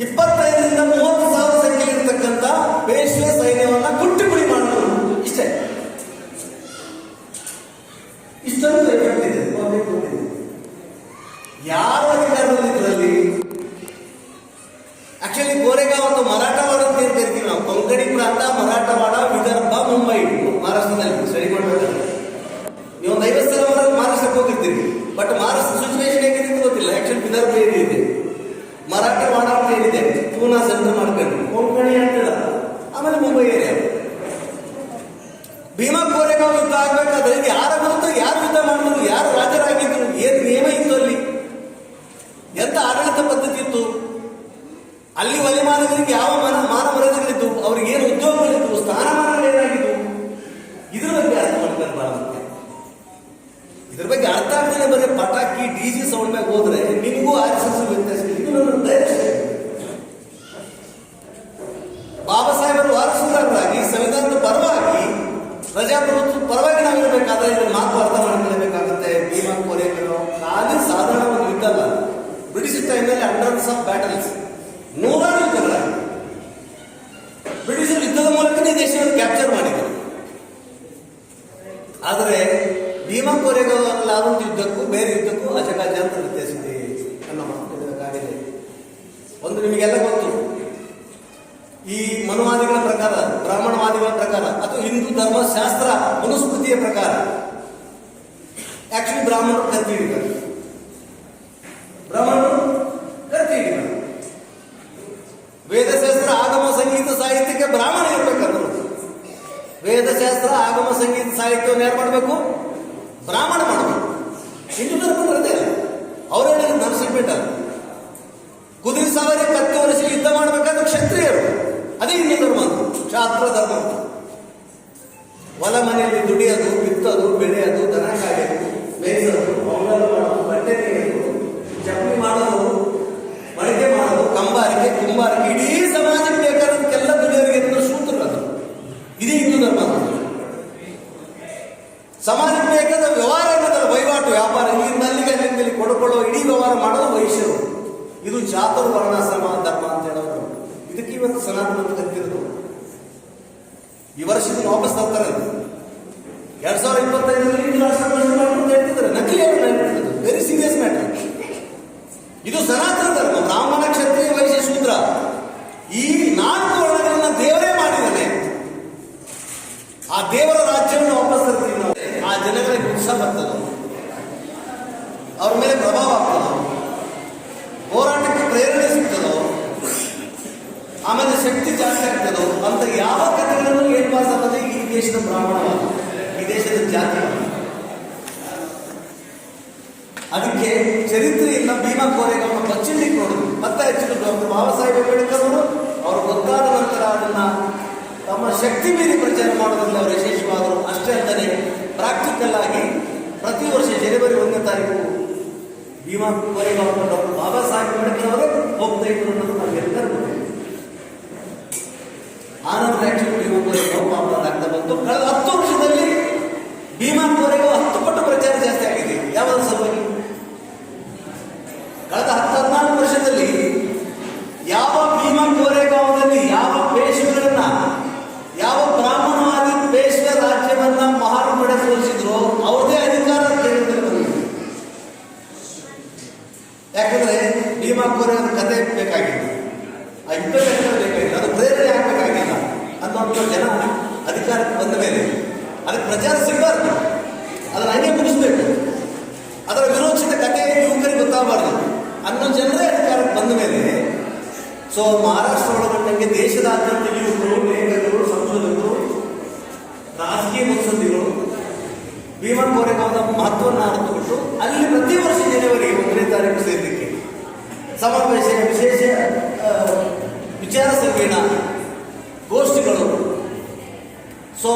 25ರಿಂದ 30,000 ಸಂಖ್ಯೆಯಲ್ಲಿರ್ತಕ್ಕಂಥ ಪೇಶ್ವೆ ಸೈನ್ಯವನ್ನ ಕುಟ್ಟಿಪುಡಿ ಮಾಡೋದು. ಇಷ್ಟೇ, ಇಷ್ಟೊಂದು ಎಫೆಕ್ಟ್ ಇದೆ. ಯಾರು ಅಧಿಕಾರದಲ್ಲಿ ಇದರಲ್ಲಿ ಆಕ್ಚುಲಿ ಗೋರೆಗಾಂವ್ ಮತ್ತು ಮರಾಠವಾಡ ಅಂತ ಏನ್ ಕರಿತೀವಿ ನಾವು, ಕೊಂಕಣಿ ಪ್ರಾಂತ, ಮರಾಠವಾಡ, ವಿದರ್ಭ, ಮುಂಬೈ, ಮಹಾರಾಷ್ಟ್ರದಲ್ಲಿ ಸ್ಟಡಿ ಮಾಡಬೇಕಾದ್ರೆ ನೀವು ಒಂದು 50 ಸಲ ಮಹಾರಾಷ್ಟ್ರಕ್ಕೆ ಹೋಗಿರ್ತೀರಿ. ಬಟ್ ಮಹಾರಾಷ್ಟ್ರ ಸಿಚುವೇಶನ್ ಹೇಗಿದೆ ಅಂತ ಗೊತ್ತಿಲ್ಲ. ಆಕ್ಚುಲಿ ವಿದರ್ಭ ಏನಿದೆ, ಮರಾಠವಾಡ ಅಂತ ಏನಿದೆ, ಪೂನಾ ಸೆಂಟರ್ ಮಾಡ್ಕೊಂಡು, ಕೊಂಕಣಿ ಅಂತಿಲ್ಲ, ಆಮೇಲೆ ಮುಂಬೈ ಏರಿಯಾ. ಭೀಮಾ ಕೋರೆಗಾಂವ್ ಯುದ್ಧ ಆಗ್ಬೇಕಾದ್ರೆ ಯಾರ ವಿರುದ್ಧ ಯಾರು ಯುದ್ಧ ಮಾಡಿದ್ರು, ಯಾರು ರಾಜರಾಗಿದ್ರು, ಏನ್ ನಿಯಮ ಇತ್ತು ಅಲ್ಲಿ, ಎಂತ ಆಡಳಿತ ಪದ್ಧತಿ ಇತ್ತು, ಅಲ್ಲಿ ವಲಿಮಾನಗಳಿಗೆ ಯಾವ ಮಾನ ಮರ್ಯಾದೆಗಳಿದ್ದು, ಅವ್ರಿಗೆ ಏನು ಉದ್ಯೋಗಗಳಿದ್ದು, ಸ್ಥಾನಮಾನಗಳು ಏನಾಗಿದ್ದು, ಇದ್ರ ಬಗ್ಗೆ ಅರ್ಥ ಮಾಡ್ಕೊಂಡು ಬಾರದಂತೆ. ಇದ್ರ ಬಗ್ಗೆ ಅರ್ಥ ಆಗ್ತದೆ. ಬರೀ ಪಟಾಕಿ DJ ಸೌಂಡ್ ಮ್ಯಾಗ ಹೋದ್ರೆ ನಿಮಗೂ RSS ವ್ಯತ್ಯಾಸ. ಇದು ನನ್ನ ಡೈರೆಕ್ಷನ್. ಬಾಬಾ ಸಾಹೇಬರು ವಾರಸುದಾರರಾಗಿ ಸಂವಿಧಾನದ ಪರವಾಗಿ, ಪ್ರಜಾಪ್ರಭುತ್ವ ಪರವಾಗಿ ನಾವಿರಬೇಕಾದ್ರೆ ಇದರ ಮಾತು ಅರ್ಥ ಮಾಡ್ಕೊಳ್ಳಬೇಕಾಗುತ್ತೆ. ಭೀಮಾ ಕೋರೆಗಾಂವ್ ಖಾಲಿ ಸಾಧಾರಣ ಒಂದು ಯುದ್ಧ ಅಲ್ಲ. ಬ್ರಿಟಿಷ್ ಟೈಮ್ನಲ್ಲಿ ಹಂಡ್ರೆಡ್ಸ್ ಆಫ್ ಬ್ಯಾಟಲ್ಸ್, ನೂರಾರು ಯುದ್ಧಗಳಾಗಿವೆ. ಬ್ರಿಟಿಷರು ಯುದ್ಧದ ಮೂಲಕನೇ ದೇಶವನ್ನು ಕ್ಯಾಪ್ಚರ್ ಮಾಡಿದರು. ಆದರೆ ಭೀಮಾ ಕೋರೆಗಾಂವ್ ಆದಂತ ಯುದ್ಧಕ್ಕೂ ಬೇರೆ ಯುದ್ಧಕ್ಕೂ ಅಜಗಜಾಂತರ ವ್ಯತ್ಯಾಸ ಇದೆ ಅನ್ನೋ ಮಾತು ಹೇಳಬೇಕಾಗಿದೆ. ಒಂದು ನಿಮಗೆಲ್ಲ ಗೊತ್ತು, ಈ ಮನುವಾದಿಗಳ ಪ್ರಕಾರ, ಬ್ರಾಹ್ಮಣವಾದಿಗಳ ಪ್ರಕಾರ ಅಥವಾ ಹಿಂದೂ ಧರ್ಮಶಾಸ್ತ್ರ ಮನುಸ್ಮೃತಿಯ ಪ್ರಕಾರ ಆಕ್ಚುಲಿ ಬ್ರಾಹ್ಮಣರು ಕತ್ತಿ ಹಿಡಿತಾರೆ. ಬ್ರಾಹ್ಮಣರು ಕತ್ತಿ ಹಿಡಿತಾರೆ. ವೇದಶಾಸ್ತ್ರ, ಆಗಮ, ಸಂಗೀತ, ಸಾಹಿತ್ಯಕ್ಕೆ ಬ್ರಾಹ್ಮಣ ಇರಬೇಕಂದ್ರು. ವೇದಶಾಸ್ತ್ರ, ಆಗಮ, ಸಂಗೀತ, ಸಾಹಿತ್ಯವನ್ನು ಯಾರು ಮಾಡಬೇಕು? ಬ್ರಾಹ್ಮಣ ಮಾಡಬೇಕು. ಹಿಂದೂ ಧರ್ಮದ ಅದೇ ಅಲ್ಲ, ಅವರೇಳಿ ನರಸಿಂಹಪೇಟ ಕುದುರೆ ಸವಾರಿ, ಕತ್ತಿ ಒರೆಸಿ ಯುದ್ಧ ಮಾಡಬೇಕಾದ್ರೆ ಕ್ಷತ್ರಿಯರು. ಅದೇ ಹಿಂದೂ ಧರ್ಮ, ಶಾಸ್ತ್ರ ಧರ್ಮ. ಹೊಲ ಮನೆಯಲ್ಲಿ ದುಡಿಯೋದು, ಬಿತ್ತೋದು, ಬೆಳೆಯೋದು, ದನ ಕಾಯೋದು, ಬೇಯಿಸೋದು, ಮಂಗಲ ಮಾಡೋದು, ಬಟ್ಟೆ ತೆಗೆಯೋದು, ಚಪ್ಪಲಿ ಮಾಡೋದು, ಮಳಿಗೆ ಮಾಡೋದು, ಕಂಬಾರಿಕೆ, ಕುಂಬಾರಿಕೆ, ಇಡೀ ಸಮಾಜಕ್ಕೆ ಬೇಕಾದಕ್ಕೆಲ್ಲ ದುಡಿಯೋರಿಗೆ ಶೂದ್ರರು. ಅದು ಇದೇ ಹಿಂದೂ ಧರ್ಮ. ಸಮಾಜಕ್ಕೆ ಬೇಕಾದ ವ್ಯವಹಾರ ಅನ್ನೋದಲ್ಲ, ವಹಿವಾಟು, ವ್ಯಾಪಾರ, ಇಲ್ಲಿಂದ ಅಲ್ಲಿಗೆ ಅಲ್ಲಿಂದ ಕೊಡುಕೊಳ್ಳೋ ಇಡೀ ವ್ಯವಹಾರ ಮಾಡೋದು ವೈಶ್ಯರು. ಇದು ಚಾತುರ್ವರ್ಣಾಶ್ರಮ ಧರ್ಮ ಅಂತ ಹೇಳೋದು. ಇದಕ್ಕೆ ಇವತ್ತು ಸನಾತನ ಅಂತ ಕರಿತಿರೋದು. ಈ ವರ್ಷ ಇದನ್ನು ವಾಪಸ್ ತರ್ತಾರೆ. 2025ರಲ್ಲಿ ಹಿಂದೂ ರಾಷ್ಟ್ರ ಘೋಷಣೆ ಅಂತ ಹೇಳ್ತಿದ್ದಾರೆ. ನಕಲಿ ಹೇಳ್ತಿರೋದು ವೆರಿ ಸೀರಿಯಸ್ ಮ್ಯಾಟರ್. ಇದು ಸನಾತನ ಧರ್ಮ. ಬ್ರಾಹ್ಮಣ, ಕ್ಷತ್ರಿಯ, ವೈಶ್ಯ, ಶೂದ್ರ ಈ 4 ವರ್ಣಗಳನ್ನ ದೇವರೇ ಮಾಡಿದ್ದಾನೆ. ಆ ದೇವರ ರಾಜ್ಯವನ್ನು ವಾಪಸ್ ತರ್ತೀವಿ ನಾವು. ಆ ಜನಗಳಿಗೆ ಉತ್ಸಾಹ ಬರ್ತದೆ, ಅವ್ರ ಮೇಲೆ ಪ್ರಭಾವ ಆಗ್ತದೆ, ಹೋರಾಟಕ್ಕೆ ಪ್ರೇರಣೆ ಸಿಗ್ತದೋ, ಆಮೇಲೆ ಶಕ್ತಿ ಜಾಸ್ತಿ ಆಗ್ತದೋ ಅಂತ ಯಾವ ಕಥೆಗಳನ್ನು ಹೇಳ್ಬಾರ್ದು. ಈ ದೇಶದ ಬ್ರಾಹ್ಮಣವಾದ, ಈ ದೇಶದ ಜಾತಿವಾದ. ಅದಕ್ಕೆ ಚರಿತ್ರೆಯಿಂದ ಭೀಮಾ ಕೋರೆಗಾಂವ್ನ ಬಚ್ಚಿಡ್ಲಿಕ್ಕೆ ನೋಡುದು, ಪತ್ತ ಹೆಚ್ಚಿದ್ದು. ಡಾಕ್ಟರ್ ಬಾಬಾ ಸಾಹೇಬ್ ಅಂಬೇಡ್ಕರ್ ಅವರು ಅವರು ಗೊತ್ತಾದ ನಂತರ ಅದನ್ನ ತಮ್ಮ ಶಕ್ತಿ ಮೀರಿ ಪ್ರಚಾರ ಮಾಡೋದ್ರಲ್ಲಿ ಅವರು ಯಶಸ್ವಿಯಾದರು. ಅಷ್ಟೇ ಅಂತಾನೆ ಪ್ರಾಕ್ಟಿಕಲ್ ಆಗಿ ಪ್ರತಿ ವರ್ಷ ಜನವರಿ 1ನೇ ತಾರೀಕು ಭೀಮಾ ಕೋರೆಗಾಂವ್ ಡಾಕ್ಟರ್ ಬಾಬಾ ಸಾಹೇಬ್ ಅಂಬೇಡ್ಕರ್ ಅವರೇ ಹೋಗ್ತಾ ಇದ್ರು ಅನ್ನೋದು ನಮಗೆಲ್ಲರೂ ಗೊತ್ತಿದೆ. ಆನಂತರ ಆಕ್ಚುಲಿ ಭೀಮಾ ಕೋರೆಗಾಂವ್ ಪಾಪುಲರ್ ಆಗ್ತಾ ಬಂತು. ಕಳೆದ 10 ವರ್ಷದಲ್ಲಿ ಭೀಮಾ ಕೋರೆಗಾಂವ್ 10 ಪಟ್ಟು ಪ್ರಚಾರ ಜಾಸ್ತಿ ಆಗಿದೆ. ಯಾವ ಸಲುವಾಗಿ? ಕಳೆದ 10-14 ವರ್ಷದಲ್ಲಿ ಯಾವ ಭೀಮಾ ಕೋರೆಗಾಂವ್ನಲ್ಲಿ ಯಾವ ಪೇಶ್ವೆಗಳನ್ನ, ಯಾವ ಬ್ರಾಹ್ಮಣವಾದಿ ಪೇಶ್ವೆ ರಾಜ್ಯವನ್ನ ಮಹಾನುಭಾವರು ತೋರಿಸಿದ್ರು, ಅವ್ರದೇ ಅಧಿಕಾರ ಕೇಂದ್ರದಲ್ಲಿ ಬಂದಿದೆ. ಯಾಕಂದ್ರೆ ಭೀಮಾ ಕೋರೆಗಾಂವ್ ಕಥೆ ಬೇಕಾಗಿಲ್ಲ, ಆ ಯುದ್ಧ ಬೇಕಾಗಿಲ್ಲ, ಅದು ಪ್ರೇರಣೆ ಆಗ್ಬೇಕಾಗಿಲ್ಲ ಅನ್ನೋ ಜನ ಅಧಿಕಾರಕ್ಕೆ ಬಂದ ಮೇಲೆ ಅದಕ್ಕೆ ಪ್ರಚಾರ ಸಿಗಬಾರ್ದು, ಅದನ್ನ ಹಂಗೆ ಮುಗಿಸ್ಬೇಕು. ಅದರ ವಿರೋಚಿತ ಕಥೆ ಯುವಕರಿಗೆ ಗೊತ್ತಾಗಬಾರ್ದು ಅನ್ನೋ ಜನರೇ ಅಧಿಕಾರಕ್ಕೆ ಬಂದ ಮೇಲೆ ಸೊ ಮಹಾರಾಷ್ಟ್ರ ಒಳಗೊಂಡಂಗೆ ದೇಶದಾದ್ಯಂತ ಯುವಕರು, ಲೇಖಕರು, ಸಂಶೋಧಕರು, ರಾಜಕೀಯ ಮುತ್ಸದ್ದಿಗಳು ಭೀಮಾ ಕೋರೆಗಾಂವ್ನ ಮಹತ್ವವನ್ನು ಅರ್ಥಬಿಟ್ಟು ಅಲ್ಲಿ ಪ್ರತಿ ವರ್ಷ ಜನವರಿ 1ನೇ ತಾರೀಕು ಸೇರಲಿಕ್ಕೆ ಸಮಾವೇಶ, ವಿಶೇಷ ವಿಚಾರ ಸಂಕಿರಣ, ಗೋಷ್ಠಿಗಳು, ಸೊ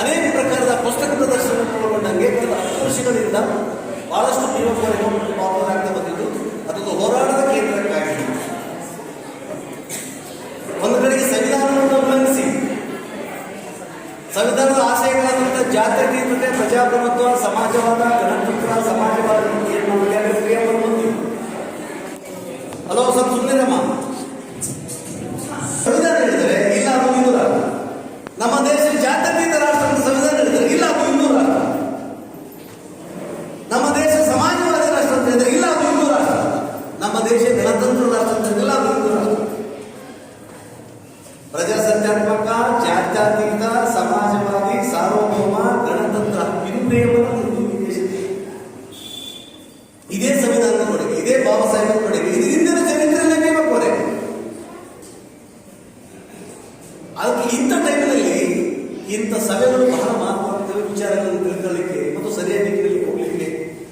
ಅನೇಕ ಪ್ರಕಾರದ ಪುಸ್ತಕ ಪ್ರದರ್ಶನವನ್ನು ಒಳಗೊಂಡಂಗೆ ಕಳೆದ 10 ವರ್ಷಗಳಿಂದ ಬಹಳಷ್ಟು ಭೀಮಾ ಕೋರೆಗಾಂವ್ ಪಾಪುಲರ್ ಆಗ್ತಾ ಬಂದಿದ್ದು ಅದೊಂದು ಹೋರಾಟದ ಕೇಂದ್ರಕ್ಕಾಗಿ. ಒಂದು ಕಡೆಗೆ ಸಂವಿಧಾನವನ್ನು ಉಲ್ಲಂಘಿಸಿ ಸಂವಿಧಾನದ ಆಶಯಗಳಾದಂಥ ಜಾತ್ಯತೀತತೆ, ಪ್ರಜಾಪ್ರಭುತ್ವ, ಸಮಾಜವಾದ, ಗಣತಂತ್ರ, ಇದೇ ಸಂವಿಧಾನದ ಕೊಡುಗೆ, ಇದೇ ಬಾಬಾ ಸಾಹೇಬರ ಕೊಡುಗೆ, ಇದು ಹಿಂದಿನ ಚರಿತ್ರೆಯಲ್ಲೇ ಭೀಮಾ ಕೋರೆ. ಅದಕ್ಕೆ ಇಂಥ ಟೈಮಿನಲ್ಲಿ ಇಂಥ ಸಭೆಗಳು ಬಹಳ ಮಹತ್ವದ ವಿಚಾರಗಳನ್ನು ತಿಳ್ಕೊಳ್ಳಿಕ್ಕೆ ಮತ್ತು ಸರಿಯಾದ ದಿಕ್ಕಿನಲ್ಲಿ ಹೋಗ್ಲಿಕ್ಕೆ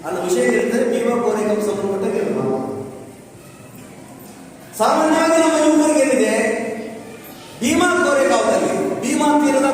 ಅನ್ನೋ ವಿಷಯ ಹೇಳ್ತಾರೆ. ಭೀಮಾ ಕೋರೆಗೆ ಸಂಬಂಧಪಟ್ಟ ಕೆಲವು ಸಾಮಾನ್ಯವಾಗಿ ನಮ್ಮ ಯುವಕರಿಗೆ ಏನಿದೆ, ಭೀಮಾ ಕೋರೆ ಕಾಲದಲ್ಲಿ ಭೀಮಾ ತೀರದ